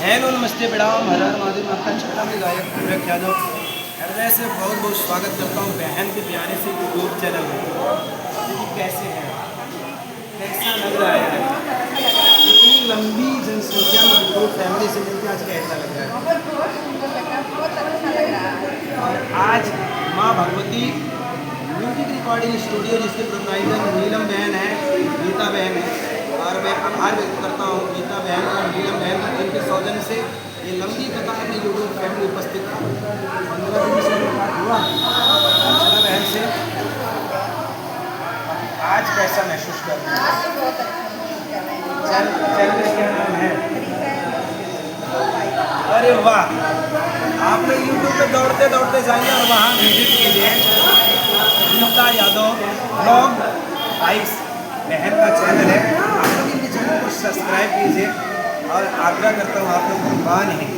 Hello नमस्ते प्रणाम हर हर महादेव। आपका छोटा में गायक अनुराग यादव हृदय से बहुत बहुत स्वागत करता हूँ बहन के प्यारे से यूट्यूब चैनल में। देखिए कैसे हैं, कैसा लग रहा है, इतनी लंबी जनसंख्या में देखो फैमिली से मिलकर आज कैसा लग रहा है। और आज माँ भगवती म्यूजिक रिकॉर्डिंग स्टूडियो जिसके प्रोप्राइटर नीलम बहन है, गीता बहन है, और मैं आभार व्यक्त करता हूँ गीता बहन और नीलम बहन का, जिनके सौजन्य से ये लंबी कतार में यूट्यूब फैमिली उपस्थित था। 15 दिन से हुआ अर्चना बहन से। आज कैसा महसूस कर रहे हैं? चैनल क्या नाम है? अरे वाह, आप लोग यूट्यूब पे दौड़ते दौड़ते जाइए और वहाँ विजिट कीजिए। गीता यादव ब्लॉग 22 बहन का चैनल है। आप लोग इनके चैनल को सब्सक्राइब कीजिए और आग्रह करता हूँ आप लोग को नहीं